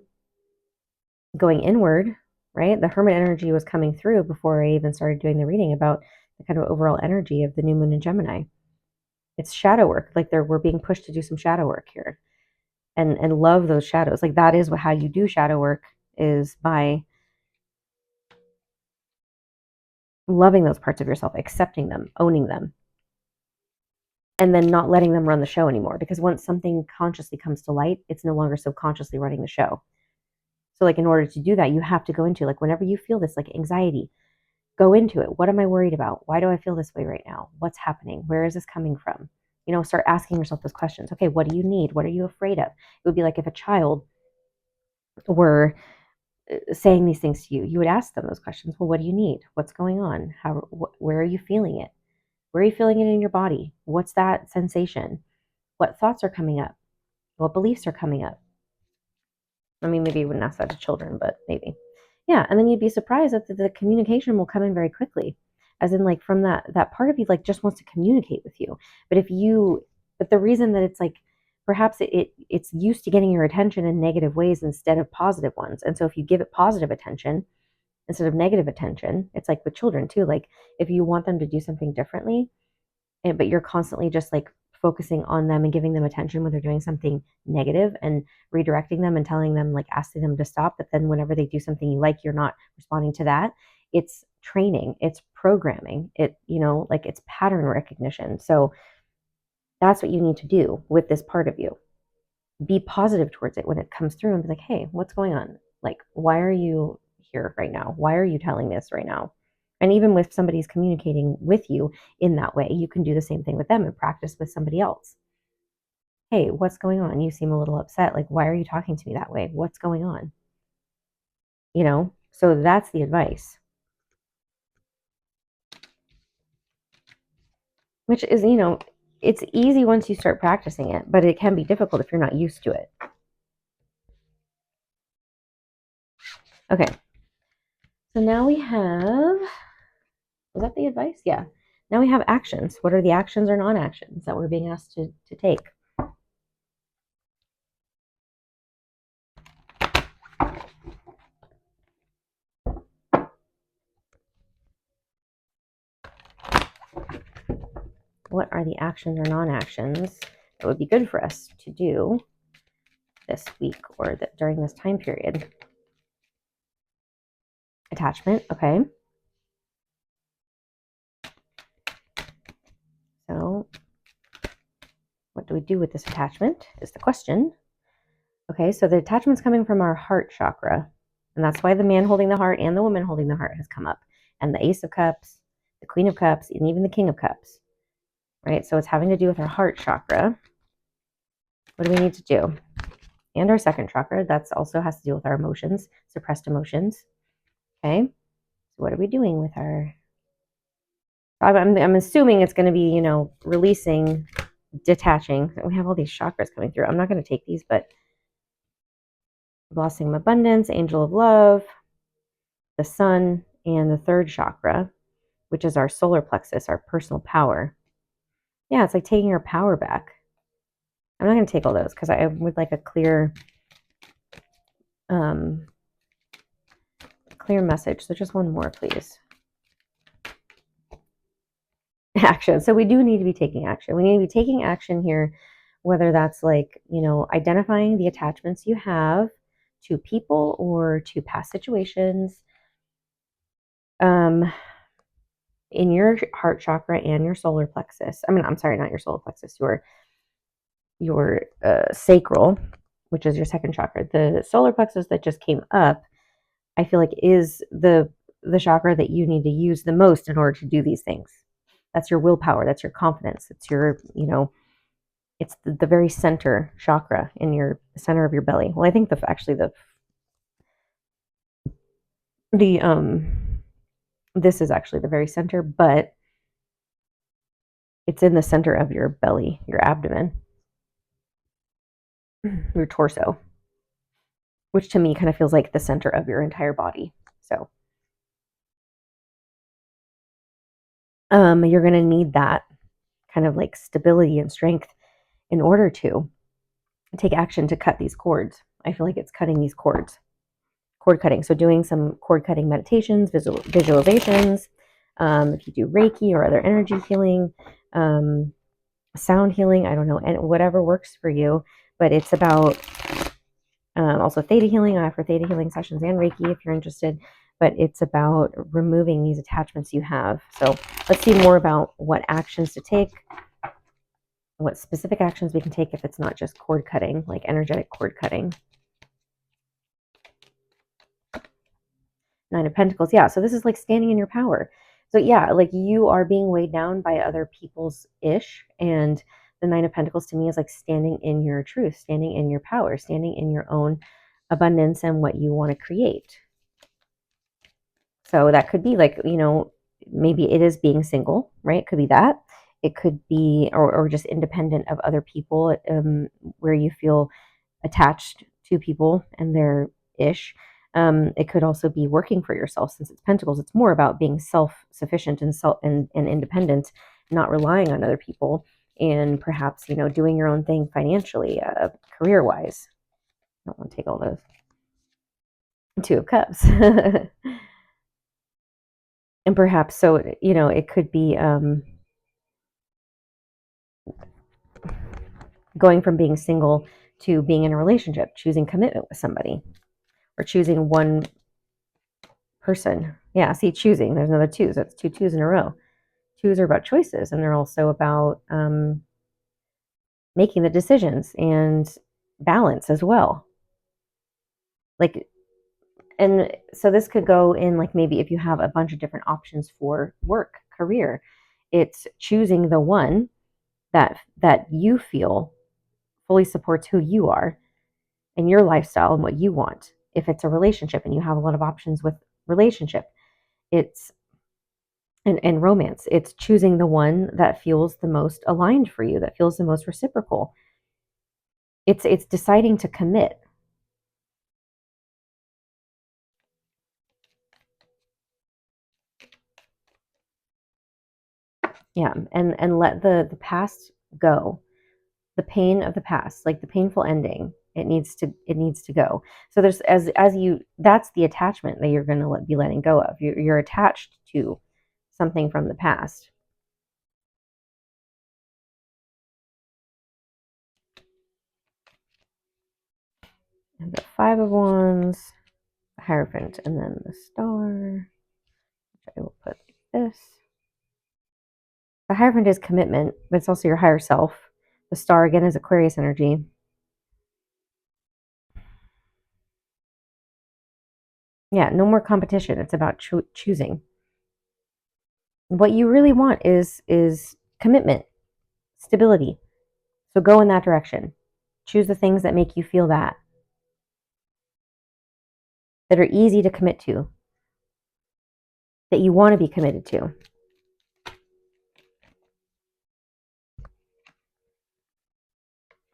A: going inward, right? The Hermit energy was coming through before I even started doing the reading about the kind of overall energy of the new moon in Gemini. It's shadow work. Like we're being pushed to do some shadow work here. And love those shadows. Like that is how you do shadow work, is by loving those parts of yourself, accepting them, owning them, and then not letting them run the show anymore. Because once something consciously comes to light, it's no longer so consciously running the show. So like in order to do that, you have to go into, like, whenever you feel this like anxiety, go into it. What am I worried about? Why do I feel this way right now? What's happening? Where is this coming from? Start asking yourself those questions. Okay, what do you need? What are you afraid of? It would be like if a child were saying these things to you, you would ask them those questions. Well, what do you need? What's going on? Where are you feeling it? Where are you feeling it in your body? What's that sensation? What thoughts are coming up? What beliefs are coming up? I mean, maybe you wouldn't ask that to children, but maybe. Yeah, and then you'd be surprised that the communication will come in very quickly. As in, like, from that part of you, like, just wants to communicate with you. But the reason that it's like, perhaps it's used to getting your attention in negative ways instead of positive ones. And so if you give it positive attention instead of negative attention, it's like with children too. Like if you want them to do something differently, but you're constantly just like focusing on them and giving them attention when they're doing something negative and redirecting them and telling them, like asking them to stop. But then whenever they do something you like, you're not responding to that. It's training, it's programming, like it's pattern recognition. So that's what you need to do with this part of you. Be positive towards it when it comes through and be like, hey, what's going on? Like, why are you here right now? Why are you telling me this right now? And even with somebody's communicating with you in that way, you can do the same thing with them and practice with somebody else. Hey, what's going on? You seem a little upset. Like, why are you talking to me that way? What's going on? So that's the advice. Which is, it's easy once you start practicing it, but it can be difficult if you're not used to it. Okay. So now we have, was that the advice? Yeah. Now we have actions. What are the actions or non-actions that we're being asked to take? What are the actions or non-actions that would be good for us to do this week or during this time period? Attachment, okay. So what do we do with this attachment is the question. Okay, so the attachment's coming from our heart chakra. And that's why the man holding the heart and the woman holding the heart has come up. And the Ace of Cups, the Queen of Cups, and even the King of Cups. Right? So it's having to do with our heart chakra. What do we need to do? And our second chakra, that also has to do with our emotions, suppressed emotions. Okay? So what are we doing with our... I'm assuming it's going to be, releasing, detaching. We have all these chakras coming through. I'm not going to take these, but Blossoming Abundance, Angel of Love, the Sun, and the third chakra, which is our solar plexus, our personal power. Yeah, it's like taking your power back. I'm not going to take all those because I would like a clear message. So just one more, please. Action. So we do need to be taking action. We need to be taking action here, whether that's like, identifying the attachments you have to people or to past situations, in your heart chakra and your solar plexus. I'm sorry, not your solar plexus, your sacral, which is your second chakra. The solar plexus that just came up, I feel like is the chakra that you need to use the most in order to do these things. That's your willpower. That's your confidence. It's your, it's the very center chakra in your center of your belly. Well, I think this is actually the very center, but it's in the center of your belly, your abdomen, your torso, which to me kind of feels like the center of your entire body. So, you're going to need that kind of like stability and strength in order to take action to cut these cords. I feel like it's cutting these cords, cord cutting. So doing some cord cutting meditations, visualizations, if you do Reiki or other energy healing, sound healing, I don't know, and whatever works for you. But it's about also Theta Healing. I offer Theta Healing sessions and Reiki if you're interested. But it's about removing these attachments you have. So let's see more about what actions to take, what specific actions we can take if it's not just cord cutting, like energetic cord cutting. Nine of Pentacles. Yeah, so this is like standing in your power. So yeah, like you are being weighed down by other people's ish. And the Nine of Pentacles to me is like standing in your truth, standing in your power, standing in your own abundance and what you want to create. So that could be like, maybe it is being single, right? It could be that. It could be, or just independent of other people, where you feel attached to people and their ish. It could also be working for yourself. Since it's Pentacles, it's more about being self-sufficient and independent, not relying on other people, and perhaps, doing your own thing financially, career-wise. I don't want to take all those. Two of Cups. And perhaps, so, it could be, going from being single to being in a relationship, choosing commitment with somebody, or choosing one person. Yeah, see, choosing. There's another two. So that's two twos in a row. Twos are about choices, and they're also about making the decisions and balance as well. Like, and so this could go in like maybe if you have a bunch of different options for work, career, it's choosing the one that you feel fully supports who you are and your lifestyle and what you want. If it's a relationship and you have a lot of options with relationship, it's and romance, it's choosing the one that feels the most aligned for you, that feels the most reciprocal. It's deciding to commit. Yeah, and let the past go. The pain of the past, like the painful ending, it needs to go. So there's as you that's the attachment that you're going to be letting go of. You're attached to something from the past. And the Five of Wands, the Hierophant, and then the Star, which I will put like this. The Hierophant is commitment, but it's also your higher self. The Star, again, is Aquarius energy. Yeah, no more competition. It's about choosing. What you really want is commitment, stability. So go in that direction. Choose the things that make you feel that are easy to commit to, that you want to be committed to.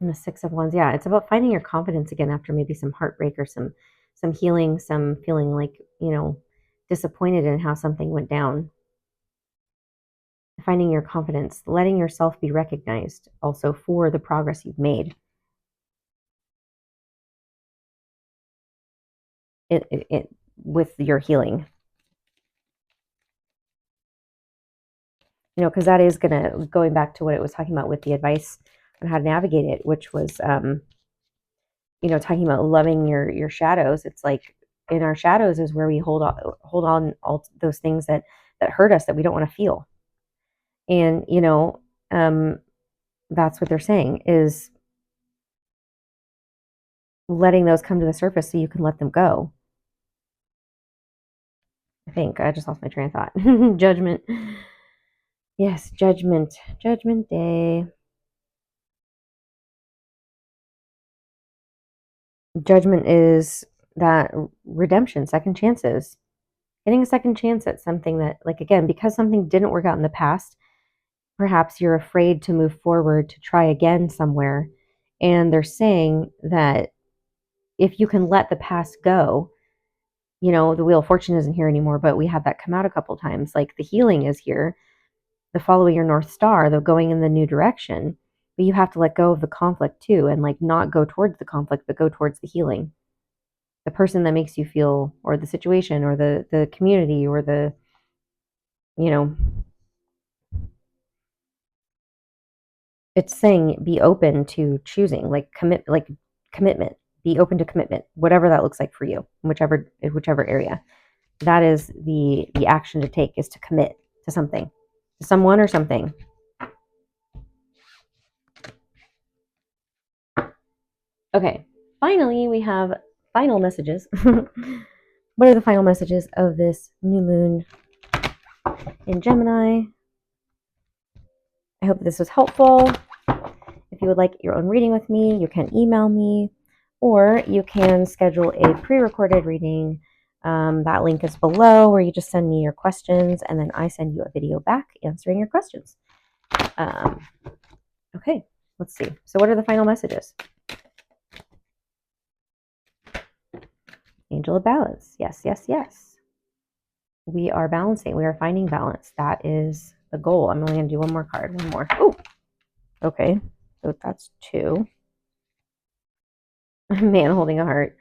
A: And the Six of Wands, yeah, it's about finding your confidence again after maybe some heartbreak or some healing, some feeling like, disappointed in how something went down. Finding your confidence, letting yourself be recognized also for the progress you've made. It with your healing. Because that is going back to what it was talking about with the advice on how to navigate it, which was talking about loving your shadows. It's like in our shadows is where we hold on all those things that hurt us, that we don't want to feel. And that's what they're saying, is letting those come to the surface so you can let them go. I think I just lost my train of thought. Judgment. Yes, judgment day. Judgment is that redemption, second chances, getting a second chance at something that, like, again, because something didn't work out in the past, perhaps you're afraid to move forward to try again somewhere. And they're saying that if you can let the past go, the Wheel of Fortune isn't here anymore, but we had that come out a couple times. Like, the healing is here, the following your North Star, the going in the new direction. But you have to let go of the conflict too, and like not go towards the conflict, but go towards the healing. The person that makes you feel, or the situation, or the community, or the, it's saying be open to choosing, like commitment. Be open to commitment, whatever that looks like for you, in whichever area. That is the action to take, is to commit to something, to someone or something. Okay, finally we have final messages. What are the final messages of this new moon in Gemini? I hope this was helpful. If you would like your own reading with me, you can email me, or you can schedule a pre-recorded reading. That link is below, where you just send me your questions, and then I send you a video back answering your questions. Okay, let's see. So what are the final messages? Angel of Balance. Yes, yes, yes. We are balancing. We are finding balance. That is the goal. I'm only going to do one more card. One more. Oh, okay. So that's two. Man holding a heart.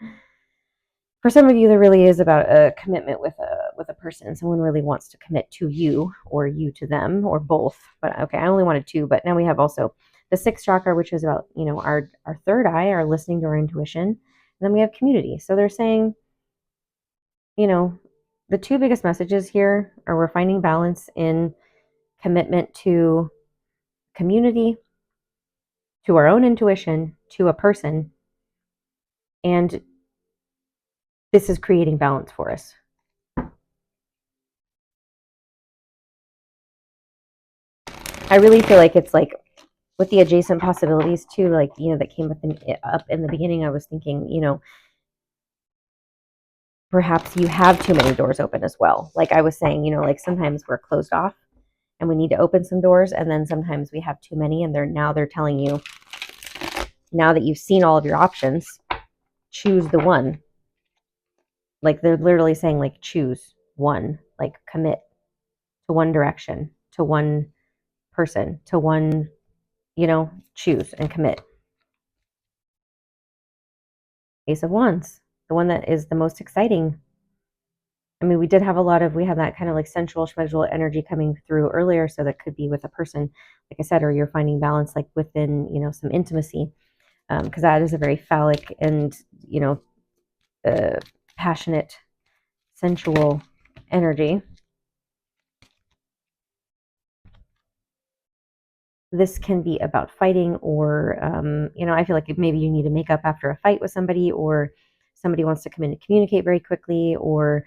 A: For some of you, there really is about a commitment with a person. Someone really wants to commit to you, or you to them, or both. But okay, I only wanted two. But now we have also the sixth chakra, which is about, our third eye, our listening to our intuition. And then we have community. So they're saying, the two biggest messages here are we're finding balance in commitment to community, to our own intuition, to a person, and this is creating balance for us. I really feel like it's like with the adjacent possibilities too, like, that came up in the beginning, I was thinking, perhaps you have too many doors open as well. Like I was saying, like sometimes we're closed off and we need to open some doors, and then sometimes we have too many and they're telling you, now that you've seen all of your options, choose the one. Like they're literally saying, like, choose one, like commit to one direction, to one person, to one, choose and commit. Ace of Wands, the one that is the most exciting. I mean, we had that kind of like sensual, schmedule energy coming through earlier. So that could be with a person, like I said, or you're finding balance like within, some intimacy. Because that is a very phallic and, passionate, sensual energy. This can be about fighting, or, I feel like maybe you need to make up after a fight with somebody, or somebody wants to come in and communicate very quickly, or,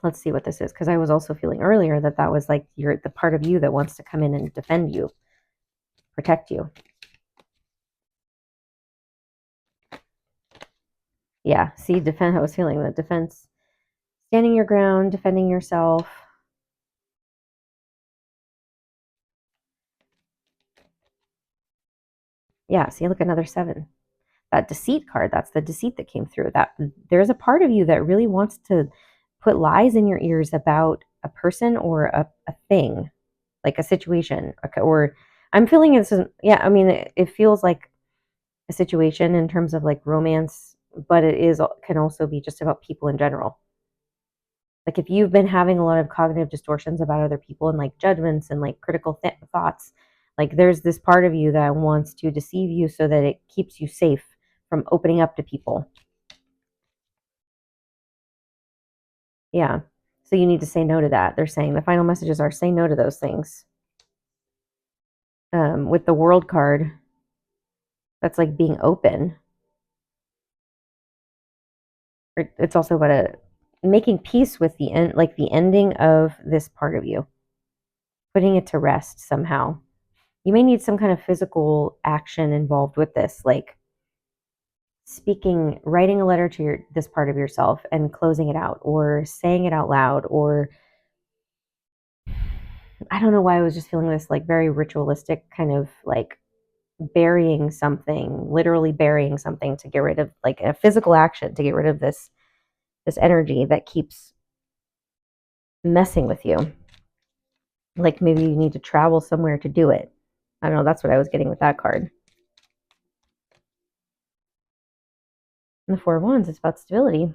A: let's see what this is, because I was also feeling earlier that was like the part of you that wants to come in and defend you, protect you. Yeah, see, I was feeling that defense, standing your ground, defending yourself. Yeah, see, look, another 7. That deceit card, that's the deceit that came through. That there's a part of you that really wants to put lies in your ears about a person or a thing, like a situation, or I'm feeling this is, yeah, I mean, it feels like a situation in terms of like romance, but can also be just about people in general. Like if you've been having a lot of cognitive distortions about other people and like judgments and like critical thoughts, like there's this part of you that wants to deceive you so that it keeps you safe from opening up to people. Yeah. So you need to say no to that. They're saying the final messages are say no to those things. With the World card, that's like being open. It's also about making peace with the end, like the ending of this part of you, putting it to rest somehow. You may need some kind of physical action involved with this, like writing a letter to this part of yourself and closing it out, or saying it out loud, or I don't know why I was just feeling this like very ritualistic kind of like burying something, literally burying something to get rid of, like a physical action to get rid of this energy that keeps messing with you. Like maybe you need to travel somewhere to do it. I don't know, that's what I was getting with that card. And the Four of Wands, it's about stability.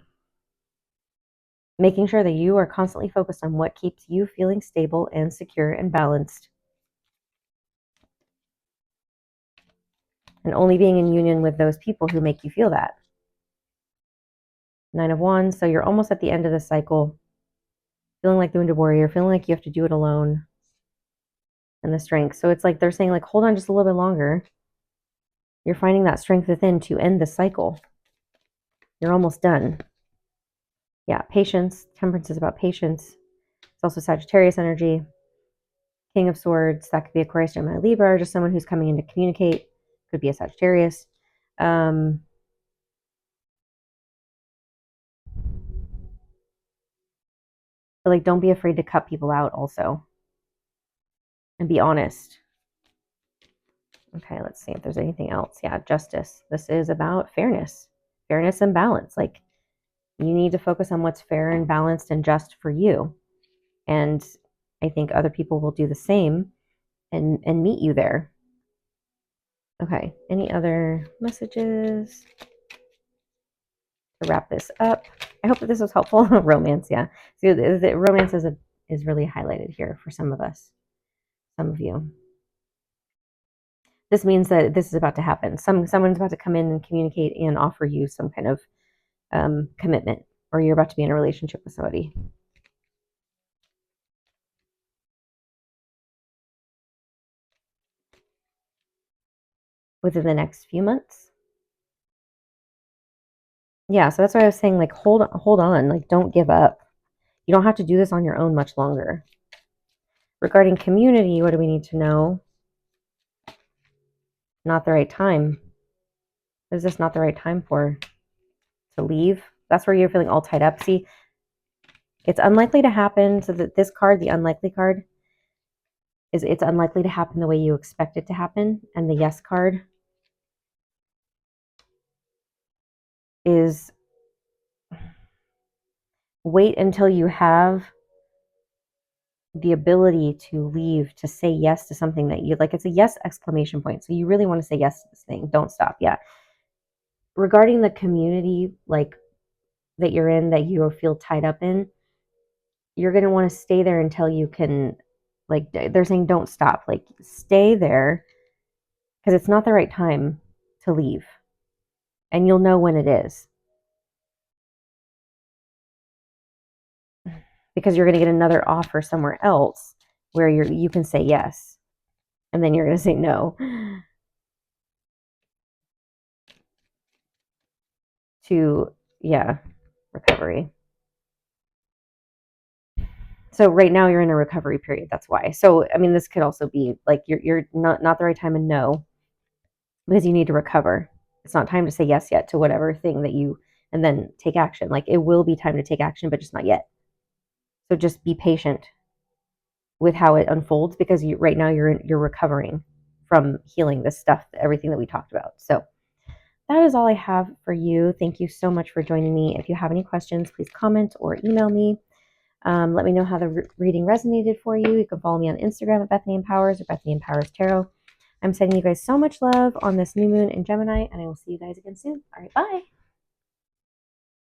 A: Making sure that you are constantly focused on what keeps you feeling stable and secure and balanced. And only being in union with those people who make you feel that. Nine of Wands, so you're almost at the end of the cycle. Feeling like the Wounded Warrior, feeling like you have to do it alone. And the Strength. So it's like they're saying, like, hold on just a little bit longer. You're finding that strength within to end the cycle. You're almost done. Yeah, patience. Temperance is about patience. It's also Sagittarius energy. King of Swords. That could be Aquarius, Gemini, Libra, or just someone who's coming in to communicate. Could be a Sagittarius. But like, don't be afraid to cut people out also. And be honest. Okay, let's see if there's anything else. Yeah, justice. This is about fairness. Fairness and balance. Like, you need to focus on what's fair and balanced and just for you. And I think other people will do the same and meet you there. Okay, any other messages to wrap this up? I hope that this was helpful. Romance, yeah. See, the romance is really highlighted here for some of us, some of you. this means that this is about to happen. Someone's about to come in and communicate and offer you some kind of commitment, or you're about to be in a relationship with somebody. Within the next few months. Yeah, so that's why I was saying, like, hold on, like, don't give up. You don't have to do this on your own much longer. Regarding community, what do we need to know? Not the right time. Is this not the right time for to leave? That's where you're feeling all tied up. See, it's unlikely to happen. So that this card, the unlikely card, is it's unlikely to happen the way you expect it to happen. And the yes card is wait until you have the ability to leave, to say yes to something that you like. It's a yes exclamation point. So you really want to say yes to this thing. Don't stop. Yeah. Regarding the community, like that you're in, that you feel tied up in, you're going to want to stay there until you can, like, they're saying don't stop. Like, stay there because it's not the right time to leave. And you'll know when it is. Because you're going to get another offer somewhere else where you can say yes. And then you're going to say no. To, yeah, recovery. So right now you're in a recovery period. That's why. So, I mean, this could also be like you're not the right time and no, because you need to recover. It's not time to say yes yet to whatever thing that you, and then take action. Like, it will be time to take action, but just not yet. So just be patient with how it unfolds, because right now you're recovering from healing this stuff, everything that we talked about. So that is all I have for you. Thank you so much for joining me. If you have any questions, please comment or email me. Let me know how the reading resonated for you. You can follow me on Instagram at Bethany Empowers or Bethany Empowers Tarot. I'm sending you guys so much love on this new moon in Gemini, and I will see you guys again soon. All right, bye.